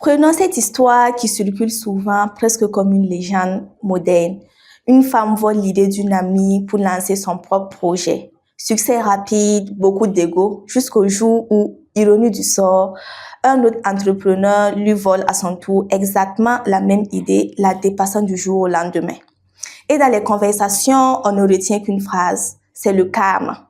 Prenons cette histoire qui circule souvent, presque comme une légende moderne. Une femme vole l'idée d'une amie pour lancer son propre projet. Succès rapide, beaucoup d'ego, jusqu'au jour où, ironie du sort, un autre entrepreneur lui vole à son tour exactement la même idée, la dépassant du jour au lendemain. Et dans les conversations, on ne retient qu'une phrase, c'est le karma.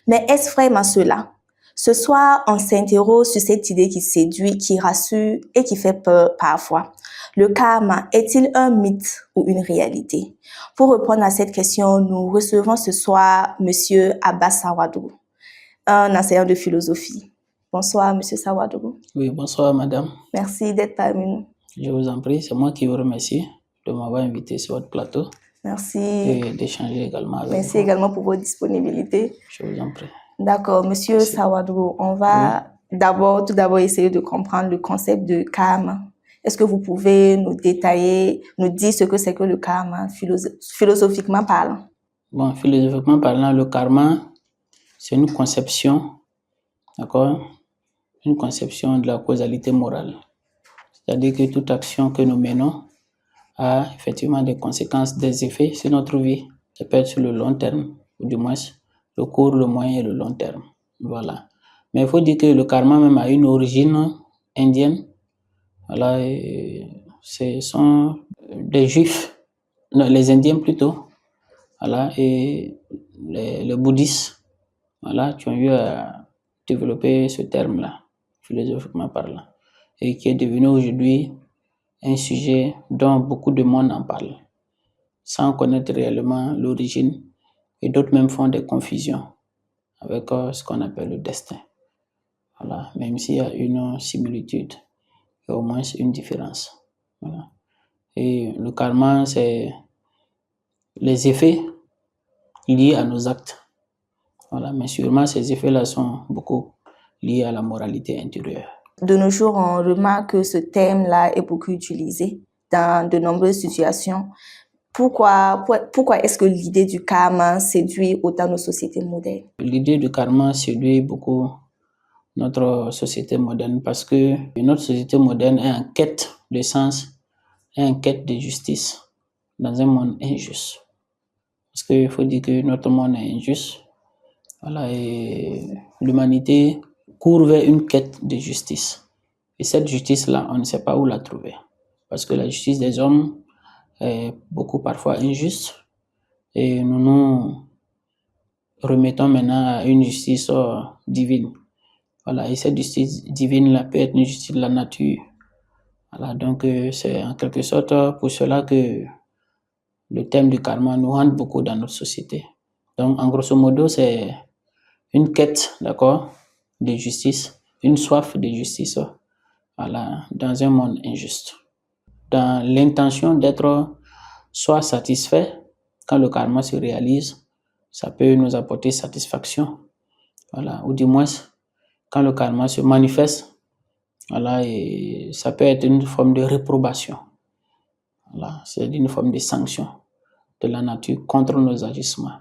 Mais est-ce vraiment cela? Ce soir, on s'interroge sur cette idée qui séduit, qui rassure et qui fait peur parfois. Le karma est-il un mythe ou une réalité? Pour répondre à cette question, nous recevons ce soir Monsieur Abbas Sawadou, un enseignant de philosophie. Bonsoir, Monsieur Sawadou. Oui, bonsoir, madame. Merci d'être parmi nous. Je vous en prie, c'est moi qui vous remercie de m'avoir invité sur votre plateau. Merci. Et d'échanger également avec Merci vous. également pour votre disponibilité. Je vous en prie. D'accord, Monsieur Sawadou, on va tout d'abord essayer de comprendre le concept de karma. Est-ce que vous pouvez nous détailler, nous dire ce que c'est que le karma, philosophiquement parlant? Bon, philosophiquement parlant, le karma, c'est une conception, d'accord? Une conception de la causalité morale. C'est-à-dire que toute action que nous menons a effectivement des conséquences, des effets sur notre vie. Ça peut être sur le long terme, ou du moins le court, le moyen et le long terme. Voilà. Mais il faut dire que le karma même a une origine indienne. Voilà, et ce sont des juifs, non, les indiens plutôt, voilà, et les bouddhistes, voilà, qui ont eu à développer ce terme-là, philosophiquement parlant, et qui est devenu aujourd'hui un sujet dont beaucoup de monde en parle, sans connaître réellement l'origine, et d'autres même font des confusions avec ce qu'on appelle le destin. Voilà, même s'il y a une similitude, il y a au moins une différence. Voilà. Et le karma, c'est les effets liés à nos actes. Voilà, mais sûrement ces effets-là sont beaucoup liés à la moralité intérieure. De nos jours, on remarque que ce thème-là est beaucoup utilisé dans de nombreuses situations. Pourquoi est-ce que l'idée du karma séduit autant nos sociétés modernes? L'idée du karma séduit beaucoup notre société moderne parce que notre société moderne est en quête de sens, est en quête de justice dans un monde injuste. Parce qu'il faut dire que notre monde est injuste. Voilà, et l'humanité court vers une quête de justice. Et cette justice-là, on ne sait pas où la trouver. Parce que la justice des hommes est beaucoup parfois injuste. Et nous nous remettons maintenant à une justice divine. Voilà, et cette justice divine-là peut être une justice de la nature. Voilà, donc c'est en quelque sorte pour cela que le thème du karma nous hante beaucoup dans notre société. Donc, en grosso modo, c'est une quête, d'accord, de justice, une soif de justice, voilà, dans un monde injuste. Dans l'intention d'être soit satisfait, quand le karma se réalise, ça peut nous apporter satisfaction, voilà, ou du moins, quand le karma se manifeste, voilà, et ça peut être une forme de réprobation, voilà, c'est une forme de sanction de la nature contre nos agissements.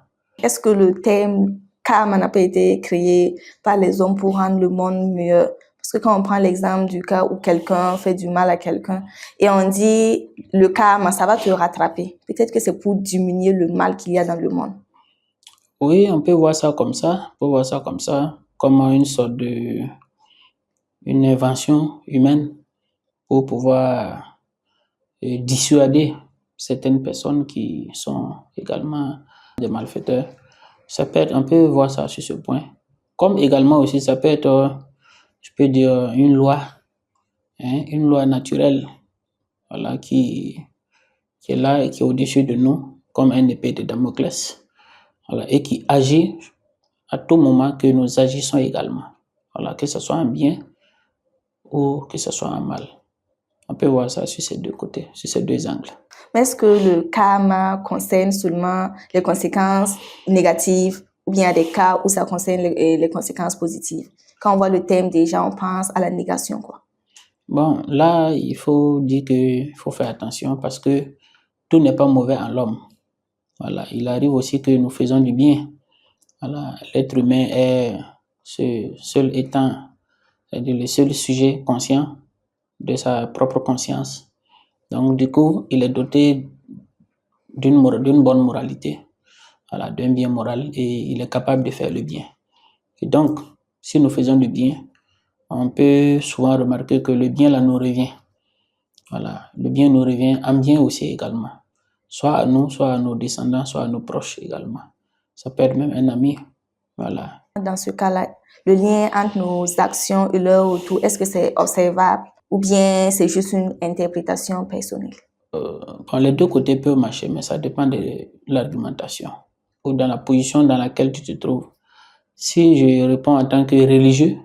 Est-ce que le thème karma n'a pas été créé par les hommes pour rendre le monde mieux? Parce que quand on prend l'exemple du cas où quelqu'un fait du mal à quelqu'un et on dit le karma, ça va te rattraper. Peut-être que c'est pour diminuer le mal qu'il y a dans le monde. Oui, on peut voir ça comme ça. On peut voir ça comme une sorte une invention humaine pour pouvoir dissuader certaines personnes qui sont également des malfaiteurs. On peut voir ça sur ce point. Comme également aussi, ça peut être, je peux dire, une loi naturelle, voilà, qui est là et qui est au-dessus de nous, comme un épée de Damoclès, voilà, et qui agit à tout moment que nous agissons également, voilà, que ce soit en bien ou que ce soit en mal. On peut voir ça sur ces deux côtés, sur ces deux angles. Mais est-ce que le karma concerne seulement les conséquences négatives ou bien il y a des cas où ça concerne les conséquences positives? Quand on voit le thème déjà, on pense à la négation, quoi. Bon, là, il faut dire qu'il faut faire attention parce que tout n'est pas mauvais en l'homme. Voilà, il arrive aussi que nous faisons du bien. Voilà, l'être humain est ce seul étant, c'est-à-dire le seul sujet conscient de sa propre conscience. Donc, du coup, il est doté d'une bonne moralité, voilà, d'un bien moral, et il est capable de faire le bien. Et donc, si nous faisons du bien, on peut souvent remarquer que le bien là nous revient. Voilà, le bien nous revient en bien aussi également. Soit à nous, soit à nos descendants, soit à nos proches également. Ça peut être même un ami. Voilà. Dans ce cas-là, le lien entre nos actions et leur retour, est-ce que c'est observable ou bien c'est juste une interprétation personnelle? Bon, les deux côtés peuvent marcher, mais ça dépend de l'argumentation ou dans la position dans laquelle tu te trouves. Si je réponds en tant que religieux,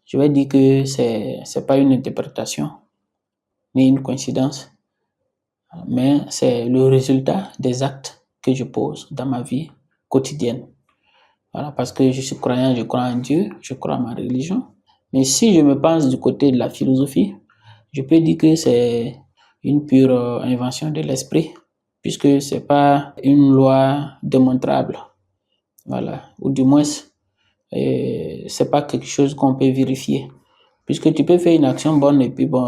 je vais dire que c'est pas une interprétation ni une coïncidence, mais c'est le résultat des actes que je pose dans ma vie quotidienne. Voilà, parce que je suis croyant, je crois en Dieu, je crois en ma religion. Mais si je me pense du côté de la philosophie, je peux dire que c'est une pure invention de l'esprit, puisque c'est pas une loi démontrable. Voilà, ou du moins, c'est pas quelque chose qu'on peut vérifier. Puisque tu peux faire une action bonne et puis bon,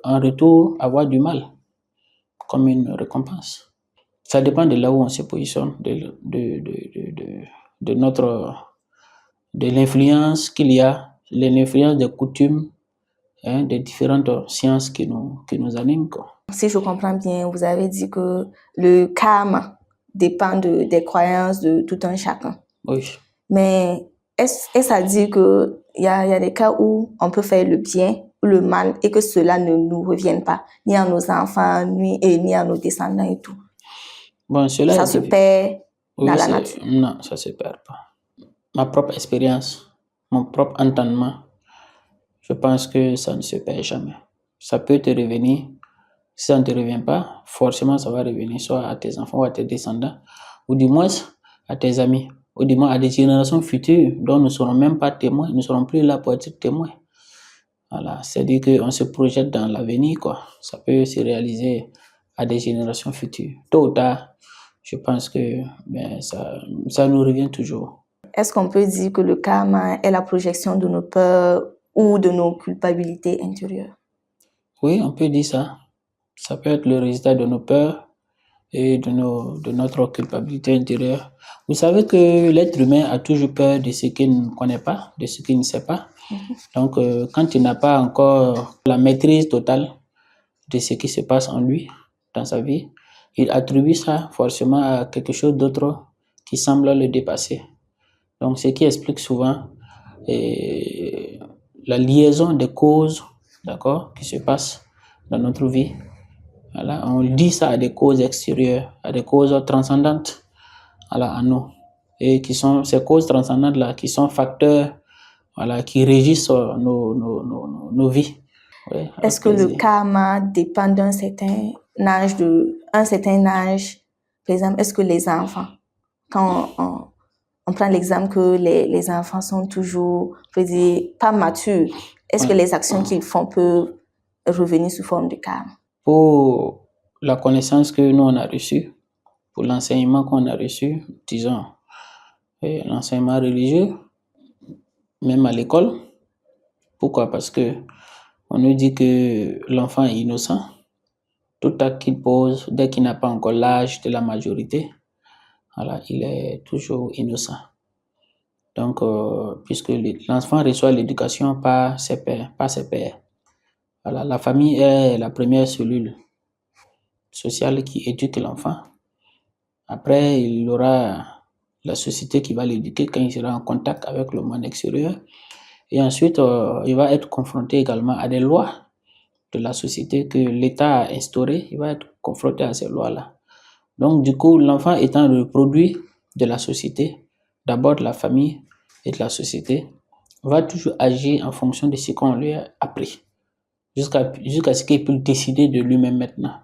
en retour, avoir du mal comme une récompense. Ça dépend de là où on se positionne, de notre, de l'influence qu'il y a, l'influence des coutumes, hein, des différentes sciences qui nous animent, quoi. Si je comprends bien, vous avez dit que le karma dépend des croyances de tout un chacun. Oui. Mais est-ce à dire qu'il y a des cas où on peut faire le bien ou le mal et que cela ne nous revienne pas, ni à nos enfants, ni à nos descendants et tout? Bon, cela Ça est se perd dans la nature. Non, ça se perd pas. Ma propre expérience, mon propre entendement, je pense que ça ne se perd jamais. Ça peut te revenir. Si ça ne te revient pas, forcément, ça va revenir soit à tes enfants ou à tes descendants, ou du moins à tes amis, ou du moins à des générations futures dont nous ne serons même pas témoins, nous ne serons plus là pour être témoins. Voilà, c'est-à-dire qu'on se projette dans l'avenir, quoi. Ça peut se réaliser à des générations futures. Tôt ou tard, je pense que ça nous revient toujours. Est-ce qu'on peut dire que le karma est la projection de nos peurs ou de nos culpabilités intérieures? Oui, on peut dire ça. Ça peut être le résultat de nos peurs et de notre culpabilité intérieure. Vous savez que l'être humain a toujours peur de ce qu'il ne connaît pas, de ce qu'il ne sait pas. Donc, quand il n'a pas encore la maîtrise totale de ce qui se passe en lui, dans sa vie, il attribue ça forcément à quelque chose d'autre qui semble le dépasser. Donc, ce qui explique souvent la liaison des causes, d'accord, qui se passent dans notre vie. Voilà, on dit ça à des causes extérieures, à des causes transcendantes, voilà, à nous. Et qui sont ces causes transcendantes-là, qui sont facteurs, voilà, qui régissent nos vies. Ouais, est-ce que le karma dépend d'un certain âge, par exemple, est-ce que les enfants, quand on prend l'exemple que les enfants sont toujours, je veux dire, pas matures, est-ce que les actions qu'ils font peuvent revenir sous forme de karma? Pour la connaissance que nous on a reçue, pour l'enseignement qu'on a reçu, disons, l'enseignement religieux, même à l'école. Pourquoi? Parce que on nous dit que l'enfant est innocent. Tout acte qu'il pose, dès qu'il n'a pas encore l'âge de la majorité, voilà, il est toujours innocent. Donc, puisque l'enfant reçoit l'éducation par ses pairs. Voilà, la famille est la première cellule sociale qui éduque l'enfant. Après, il aura la société qui va l'éduquer quand il sera en contact avec le monde extérieur. Et ensuite, il va être confronté également à des lois de la société que l'État a instaurées. Il va être confronté à ces lois-là. Donc, du coup, l'enfant étant le produit de la société, d'abord de la famille et de la société, va toujours agir en fonction de ce qu'on lui a appris, jusqu'à ce qu'il puisse décider de lui-même maintenant.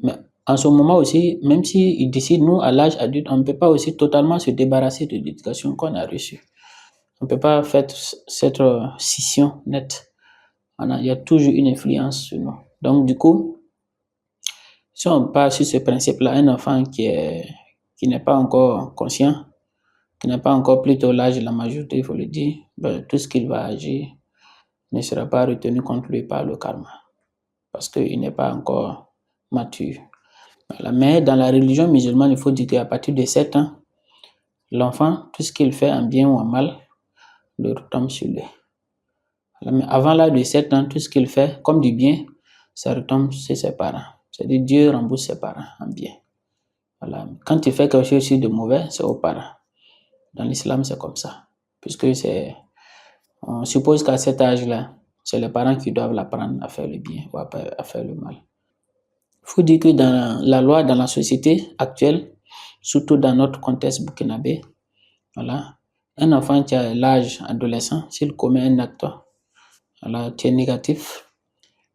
Mais en ce moment aussi, même s'il décide, nous, à l'âge adulte, on ne peut pas aussi totalement se débarrasser de l'éducation qu'on a reçue. On ne peut pas faire cette scission nette. Voilà, il y a toujours une influence sur nous. Donc, du coup, si on part sur ce principe-là, un enfant qui n'est pas encore conscient, qui n'a pas encore plutôt l'âge de la majorité, il faut le dire, ben, tout ce qu'il va agir ne sera pas retenu contre lui par le karma, parce qu'il n'est pas encore mature. Voilà. Mais dans la religion musulmane, il faut dire qu'à partir de 7 ans, l'enfant, tout ce qu'il fait en bien ou en mal, le retombe sur lui. Voilà. Mais avant l'âge de 7 ans, tout ce qu'il fait comme du bien, ça retombe sur ses parents. C'est-à-dire Dieu rembourse ses parents en bien. Voilà. Quand il fait quelque chose de mauvais, c'est aux parents. Dans l'islam, c'est comme ça. Puisque on suppose qu'à cet âge-là, c'est les parents qui doivent l'apprendre à faire le bien ou à faire le mal. Il faut dire que dans la loi, dans la société actuelle, surtout dans notre contexte burkinabé, voilà, un enfant qui a l'âge adolescent, s'il commet un acte qui est négatif,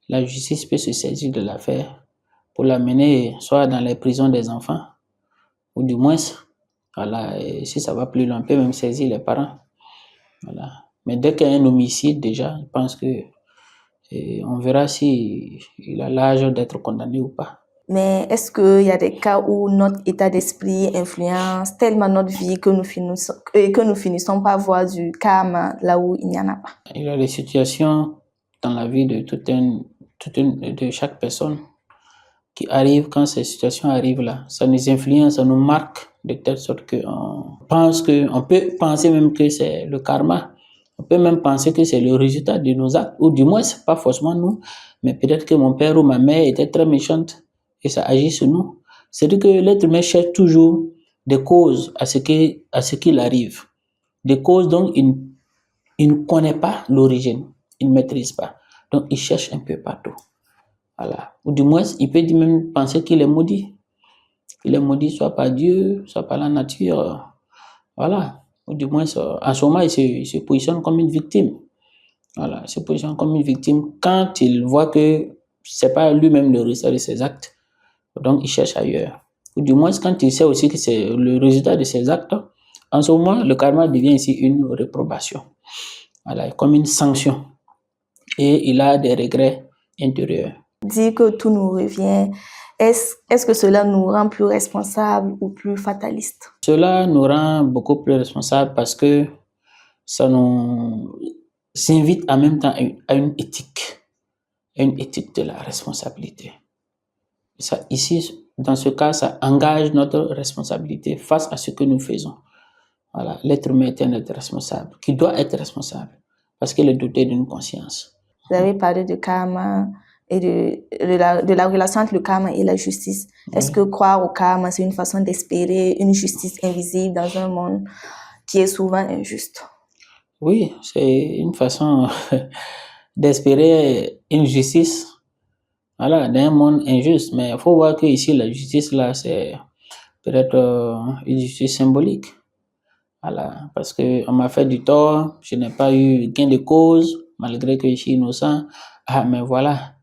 la justice peut se saisir de l'affaire pour l'amener soit dans les prisons des enfants, ou du moins, voilà, et si ça va plus loin, on peut même saisir les parents. Voilà. Mais dès qu'il y a un homicide, déjà, je pense que on verra s'il a l'âge d'être condamné ou pas. Mais est-ce qu'il y a des cas où notre état d'esprit influence tellement notre vie que nous finissons par voir du karma là où il n'y en a pas? Il y a des situations dans la vie de de chaque personne qui arrivent. Quand ces situations arrivent là, ça nous influence, ça nous marque de telle sorte on peut penser même que c'est le karma. On peut même penser que c'est le résultat de nos actes, ou du moins, c'est pas forcément nous, mais peut-être que mon père ou ma mère était très méchante et ça agit sur nous. C'est-à-dire que l'être humain cherche toujours des causes à ce qu'il arrive. Des causes dont il ne connaît pas l'origine, il ne maîtrise pas. Donc, il cherche un peu partout. Voilà. Ou du moins, il peut même penser qu'il est maudit. Il est maudit soit par Dieu, soit par la nature. Voilà. Ou du moins, en ce moment, il se positionne comme une victime. Voilà. Il se positionne comme une victime quand il voit que c'est pas lui-même le résultat de ses actes. Donc, il cherche ailleurs. Ou du moins, quand il sait aussi que c'est le résultat de ses actes, en ce moment, le karma devient ici une réprobation. Voilà. Comme une sanction. Et il a des regrets intérieurs. Dire que tout nous revient, est-ce que cela nous rend plus responsables ou plus fatalistes? Cela nous rend beaucoup plus responsables parce que ça nous invite en même temps à une éthique de la responsabilité. Ça, ici, dans ce cas, ça engage notre responsabilité face à ce que nous faisons. Voilà, l'être humain est un être responsable, qui doit être responsable, parce qu'il est doté d'une conscience. Vous avez parlé de karma et de la relation entre le karma et la justice. Oui. Est-ce que croire au karma, c'est une façon d'espérer une justice invisible dans un monde qui est souvent injuste? Oui, c'est une façon d'espérer une justice, voilà, dans un monde injuste. Mais il faut voir que ici, la justice, là, c'est peut-être une justice symbolique. Voilà, parce qu'on m'a fait du tort, je n'ai pas eu gain de cause, malgré que je suis innocent. Ah, mais voilà,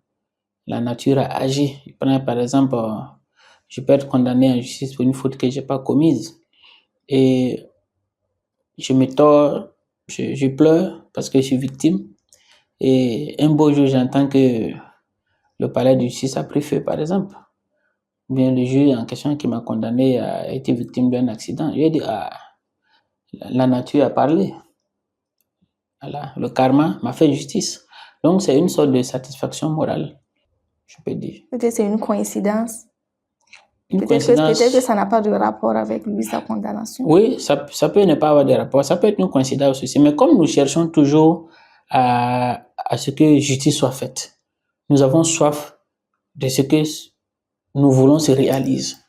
la nature a agi. Je prends par exemple, je peux être condamné en justice pour une faute que je n'ai pas commise. Et je me tords, je pleure parce que je suis victime. Et un beau jour, j'entends que le palais de justice a pris feu, par exemple. Bien, le juge en question qui m'a condamné a été victime d'un accident. Je lui ai dit, ah, la nature a parlé. Voilà, le karma m'a fait justice. Donc, c'est une sorte de satisfaction morale, je peux dire. Peut-être c'est une coïncidence. Peut-être que ça n'a pas de rapport avec lui, sa condamnation. Oui, ça peut ne pas avoir de rapport. Ça peut être une coïncidence aussi. Mais comme nous cherchons toujours à ce que justice soit faite, nous avons soif de ce que nous voulons se réalise.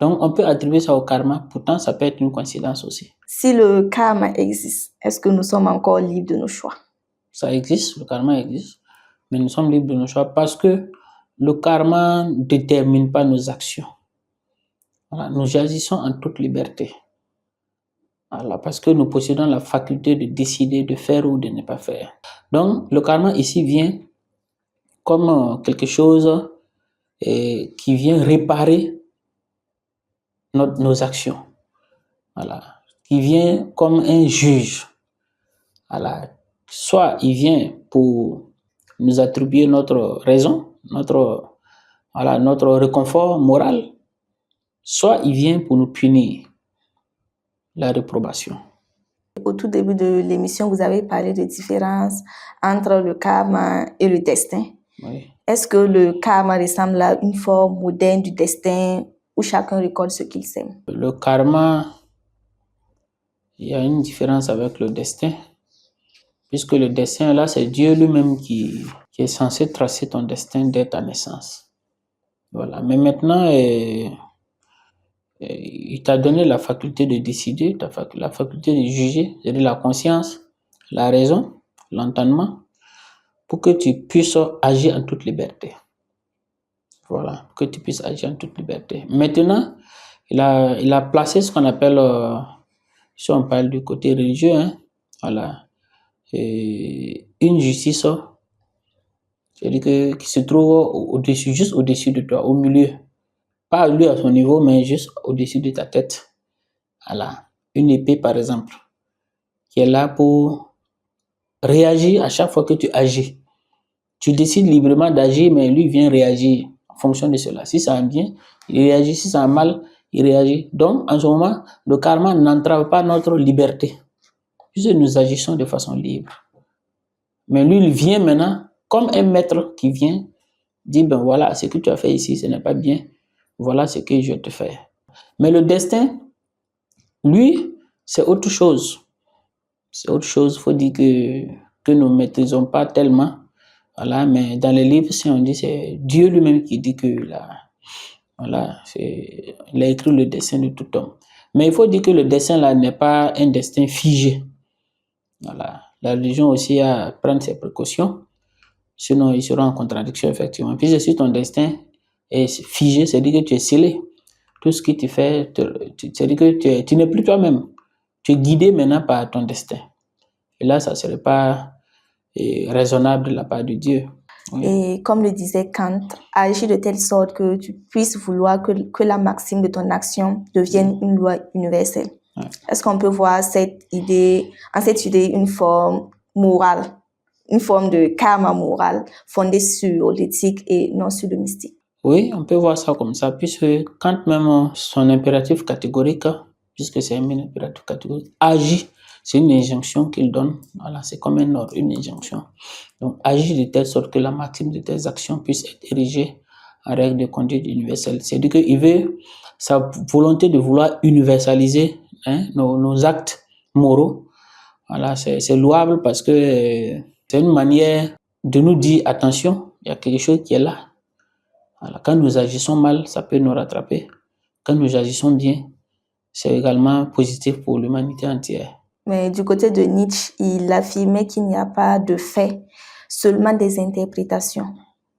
Donc, on peut attribuer ça au karma. Pourtant, ça peut être une coïncidence aussi. Si le karma existe, est-ce que nous sommes encore libres de nos choix? Ça existe, le karma existe. Mais nous sommes libres de nos choix parce que le karma ne détermine pas nos actions. Voilà, nous agissons en toute liberté. Voilà, parce que nous possédons la faculté de décider de faire ou de ne pas faire. Donc, le karma ici vient comme quelque chose qui vient réparer nos actions. Voilà, qui vient comme un juge. Voilà, soit il vient pour nous attribuer notre raison, notre réconfort moral, soit il vient pour nous punir, la réprobation. au tout début de l'émission, vous avez parlé de différence entre le karma et le destin. Oui. Est-ce que le karma ressemble à une forme moderne du destin où chacun récolte ce qu'il sème? Le karma, il y a une différence avec le destin, puisque le destin, là, c'est Dieu lui-même qui est censé tracer ton destin dès ta naissance. Voilà. Mais maintenant, il t'a donné la faculté de décider, la faculté de juger, c'est-à-dire la conscience, la raison, l'entendement, pour que tu puisses agir en toute liberté. Voilà, que tu puisses agir en toute liberté. Maintenant, il a placé ce qu'on appelle, si on parle du côté religieux, hein, voilà, une justice, c'est-à-dire qui se trouve au-dessus, juste au-dessus de toi, au milieu. Pas lui à son niveau, mais juste au-dessus de ta tête. Voilà, une épée par exemple, qui est là pour réagir à chaque fois que tu agis. Tu décides librement d'agir, mais lui vient réagir en fonction de cela. Si ça a bien, il réagit. Si ça a mal, il réagit. Donc, en ce moment, le karma n'entrave pas notre liberté, puisque nous agissons de façon libre. Mais lui, il vient maintenant comme un maître qui vient dire, ben voilà, ce que tu as fait ici, ce n'est pas bien. Voilà ce que je te fais. Mais le destin, lui, c'est autre chose. C'est autre chose. Il faut dire que nous ne maîtrisons pas tellement. Voilà, mais dans les livres, si on dit, c'est Dieu lui-même qui dit que là, voilà, il a écrit le destin de tout homme. Mais il faut dire que le destin là n'est pas un destin figé. Voilà, la religion aussi a à prendre ses précautions, sinon il sera en contradiction effectivement. Puis si ton destin est figé, c'est-à-dire que tu es scellé. Tout ce que tu fais, c'est-à-dire que tu n'es plus toi-même. Tu es guidé maintenant par ton destin. Et là, ça ne serait pas raisonnable de la part de Dieu. Oui. Et comme le disait Kant, agis de telle sorte que tu puisses vouloir que la maxime de ton action devienne une loi universelle. Ouais. Est-ce qu'on peut voir en cette idée une forme morale, une forme de karma moral fondée sur l'éthique et non sur le mystique? Oui, on peut voir ça comme ça, puisque Kant même, son impératif catégorique, puisque c'est un impératif catégorique, agis, c'est une injonction qu'il donne. Voilà, c'est comme un ordre, une injonction. Donc, agis de telle sorte que la maxime de tes actions puisse être érigée en règle de conduite universelle. C'est-à-dire qu'il veut sa volonté de vouloir universaliser nos actes moraux. Voilà, c'est louable parce que c'est une manière de nous dire attention, il y a quelque chose qui est là. Voilà, quand nous agissons mal, ça peut nous rattraper. Quand nous agissons bien, c'est également positif pour l'humanité entière. Mais du côté de Nietzsche, il affirmait qu'il n'y a pas de fait, seulement des interprétations.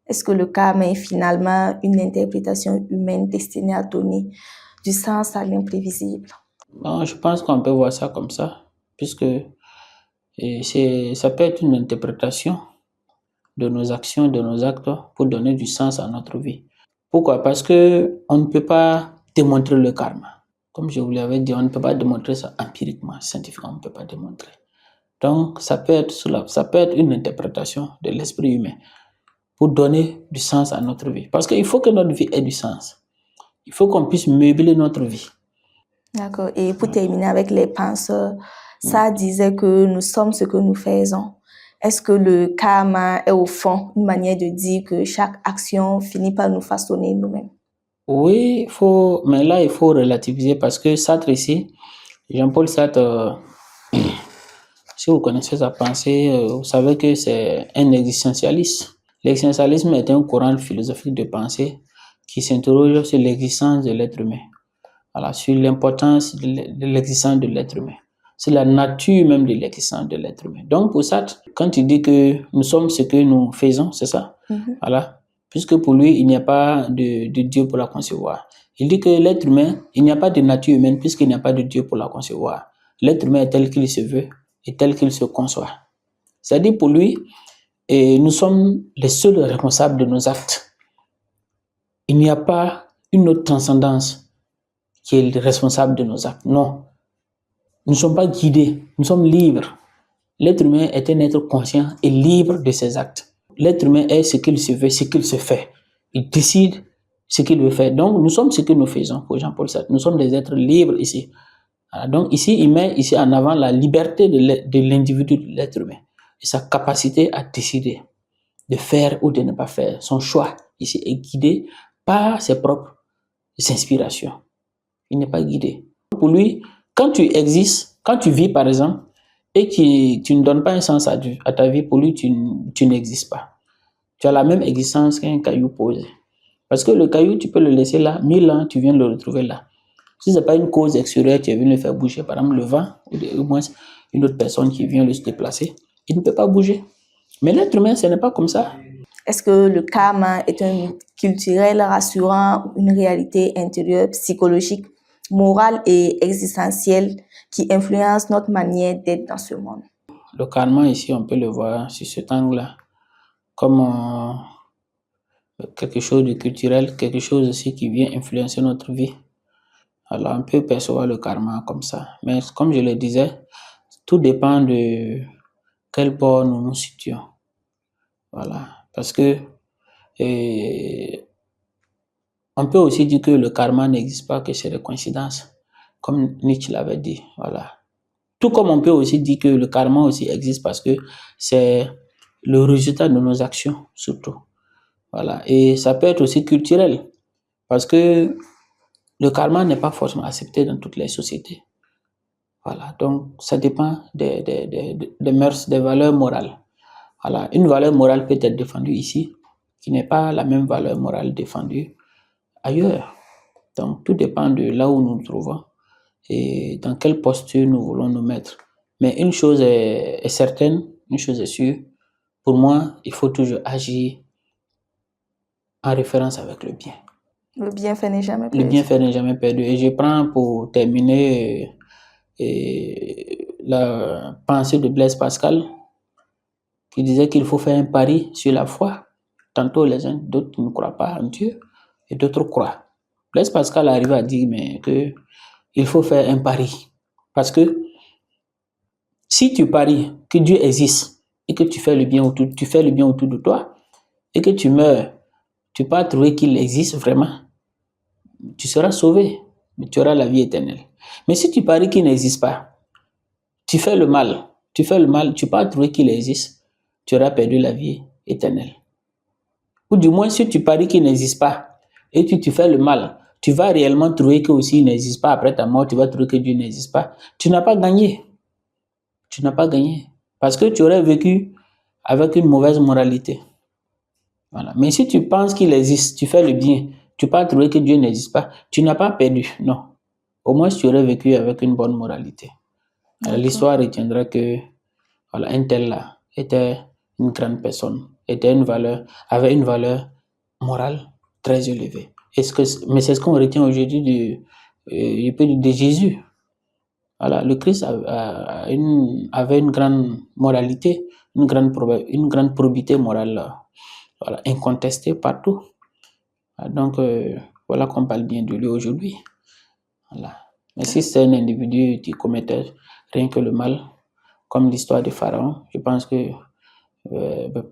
Est-ce que le karma est finalement une interprétation humaine destinée à donner du sens à l'imprévisible? Bon, je pense qu'on peut voir ça comme ça, puisque ça peut être une interprétation de nos actions, de nos actes, pour donner du sens à notre vie. Pourquoi? Parce que on ne peut pas démontrer le karma. Comme je vous l'avais dit, on ne peut pas démontrer ça empiriquement, scientifiquement, on ne peut pas démontrer. Donc, ça peut être une interprétation de l'esprit humain pour donner du sens à notre vie. Parce qu'il faut que notre vie ait du sens. Il faut qu'on puisse meubler notre vie. D'accord. Et pour terminer avec les penseurs, ça disait que nous sommes ce que nous faisons. Est-ce que le karma est au fond une manière de dire que chaque action finit par nous façonner nous-mêmes? Oui, mais là, il faut relativiser parce que Sartre ici, Jean-Paul Sartre, si vous connaissez sa pensée, vous savez que c'est un existentialiste. L'existentialisme est un courant philosophique de pensée qui s'interroge sur l'existence de l'être humain. Voilà, sur l'importance de l'existence de l'être humain. C'est la nature même de l'existence de l'être humain. Donc, pour Sartre, quand il dit que nous sommes ce que nous faisons, c'est ça. Voilà. Puisque pour lui, il n'y a pas de Dieu pour la concevoir. Il dit que l'être humain, il n'y a pas de nature humaine puisqu'il n'y a pas de Dieu pour la concevoir. L'être humain est tel qu'il se veut et tel qu'il se conçoit. C'est-à-dire pour lui, nous sommes les seuls responsables de nos actes. Il n'y a pas une autre transcendance qui est responsable de nos actes. Non. Nous ne sommes pas guidés, nous sommes libres. L'être humain est un être conscient et libre de ses actes. L'être humain est ce qu'il se veut, ce qu'il se fait. Il décide ce qu'il veut faire. Donc, nous sommes ce que nous faisons pour Jean-Paul Sartre. Nous sommes des êtres libres ici. Voilà, donc ici, il met ici en avant la liberté de l'individu, de l'être humain, et sa capacité à décider de faire ou de ne pas faire. Son choix ici est guidé par ses propres inspirations. Il n'est pas guidé. Pour lui, quand tu existes, quand tu vis par exemple, et que tu ne donnes pas un sens à ta vie, pour lui, tu n'existes pas. Tu as la même existence qu'un caillou posé. Parce que le caillou, tu peux le laisser là, 1000 ans, tu viens de le retrouver là. Si ce n'est pas une cause extérieure qui est venue le faire bouger, par exemple le vent, ou au moins une autre personne qui vient le se déplacer, il ne peut pas bouger. Mais l'être humain, ce n'est pas comme ça. Est-ce que le karma est un mythe culturel rassurant, une réalité intérieure, psychologique, morale et existentielle qui influence notre manière d'être dans ce monde? Le karma, ici, on peut le voir sur cet angle-là, comme quelque chose de culturel, quelque chose aussi qui vient influencer notre vie. Alors, on peut percevoir le karma comme ça. Mais comme je le disais, tout dépend de quel bord nous nous situons. Voilà. Parce que on peut aussi dire que le karma n'existe pas, que c'est des coïncidences, comme Nietzsche l'avait dit. Voilà. Tout comme on peut aussi dire que le karma aussi existe parce que c'est le résultat de nos actions, surtout. Voilà. Et ça peut être aussi culturel, parce que le karma n'est pas forcément accepté dans toutes les sociétés. Voilà. Donc, ça dépend des mœurs, des valeurs morales. Voilà. Une valeur morale peut être défendue ici, qui n'est pas la même valeur morale défendue ailleurs. Donc, tout dépend de là où nous nous trouvons et dans quelle posture nous voulons nous mettre. Mais une chose est certaine, une chose est sûre, pour moi, il faut toujours agir en référence avec le bien. Le bienfait n'est jamais Le perdu. bienfait n'est jamais perdu. Et je prends pour terminer la pensée de Blaise Pascal qui disait qu'il faut faire un pari sur la foi. Tantôt les uns, d'autres ne croient pas en Dieu et d'autres croient. Blaise Pascal arrive à dire que il faut faire un pari. Parce que si tu paries que Dieu existe et que tu fais le bien autour de toi et que tu meurs, tu peux trouver qu'il existe vraiment, tu seras sauvé, mais tu auras la vie éternelle. Mais si tu paries qu'il n'existe pas, tu fais le mal, tu peux trouver qu'il existe, tu auras perdu la vie éternelle. Ou du moins, si tu paries qu'il n'existe pas et tu fais le mal, tu vas réellement trouver que aussi il n'existe pas. Après ta mort, tu vas trouver que Dieu n'existe pas. Tu n'as pas gagné. Tu n'as pas gagné. Parce que tu aurais vécu avec une mauvaise moralité. Voilà. Mais si tu penses qu'il existe, tu fais le bien, tu peux trouver que Dieu n'existe pas, tu n'as pas perdu. Non. Au moins, tu aurais vécu avec une bonne moralité. Alors, l'histoire retiendra que voilà, un tel là était une grande personne, avait une valeur morale très élevée. Mais c'est ce qu'on retient aujourd'hui de Jésus. Voilà, le Christ avait une grande moralité, une grande probité morale, voilà, incontestée partout. Donc, voilà qu'on parle bien de lui aujourd'hui. Voilà. Mais si c'est un individu qui commettait rien que le mal, comme l'histoire de Pharaon, je pense que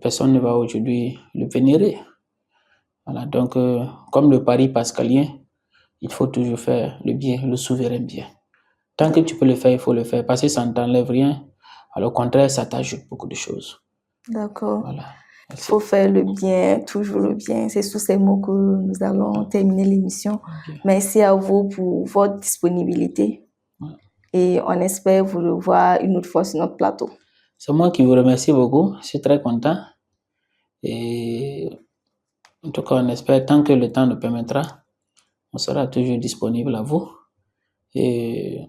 personne ne va aujourd'hui le vénérer. Voilà, donc, comme le pari pascalien, il faut toujours faire le bien, le souverain bien. Tant que tu peux le faire, il faut le faire, parce que ça ne t'enlève rien. Alors, au contraire, ça t'ajoute beaucoup de choses. D'accord. Voilà. Il faut faire le bien, toujours le bien. C'est sous ces mots que nous allons terminer l'émission. Bien. Merci à vous pour votre disponibilité. Ouais. Et on espère vous revoir une autre fois sur notre plateau. C'est moi qui vous remercie beaucoup. Je suis très content. Et en tout cas, on espère, tant que le temps nous permettra, on sera toujours disponible à vous. Et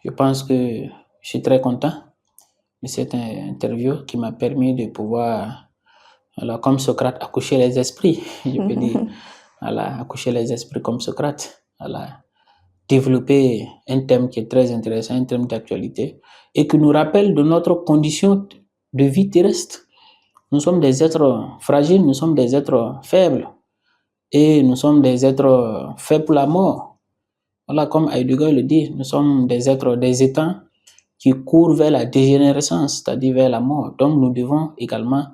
je pense que je suis très content de cette interview qui m'a permis de pouvoir, alors, comme Socrate, accoucher les esprits, je peux dire. Voilà, accoucher les esprits comme Socrate. Voilà, développer un thème qui est très intéressant, un thème d'actualité, et qui nous rappelle de notre condition de vie terrestre. Nous sommes des êtres fragiles, nous sommes des êtres faibles, et nous sommes des êtres faits pour la mort. Voilà, comme Heidegger le dit, nous sommes des êtres, des états qui courent vers la dégénérescence, c'est-à-dire vers la mort. Donc nous devons également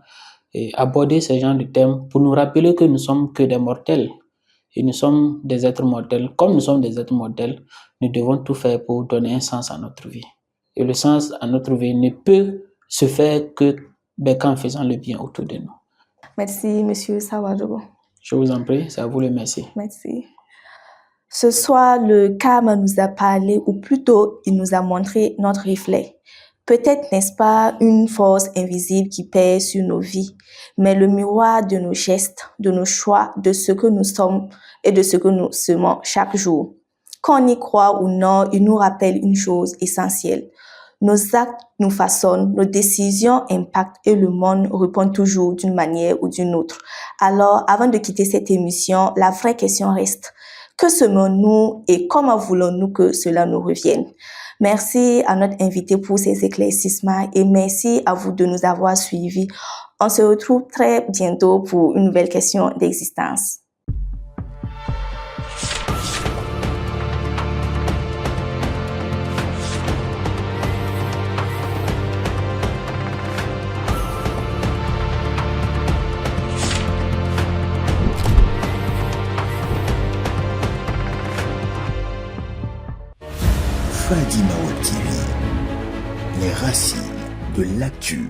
aborder ce genre de thèmes pour nous rappeler que nous sommes que des mortels Et nous sommes des êtres mortels. Comme nous sommes des êtres mortels, nous devons tout faire pour donner un sens à notre vie. Et le sens à notre vie ne peut se faire que qu'en faisant le bien autour de nous. Merci, Monsieur Sawadogo. Je vous en prie, c'est à vous le merci. Merci. Ce soir, le karma nous a parlé, ou plutôt, il nous a montré notre reflet. Peut-être n'est-ce pas une force invisible qui pèse sur nos vies, mais le miroir de nos gestes, de nos choix, de ce que nous sommes et de ce que nous semons chaque jour. Qu'on y croit ou non, il nous rappelle une chose essentielle. Nos actes nous façonnent, nos décisions impactent et le monde répond toujours d'une manière ou d'une autre. Alors, avant de quitter cette émission, la vraie question reste: que semons-nous et comment voulons-nous que cela nous revienne? Merci à notre invité pour ces éclaircissements et merci à vous de nous avoir suivis. On se retrouve très bientôt pour une nouvelle question d'existence. Fadi Mawa TV, les racines de l'actu.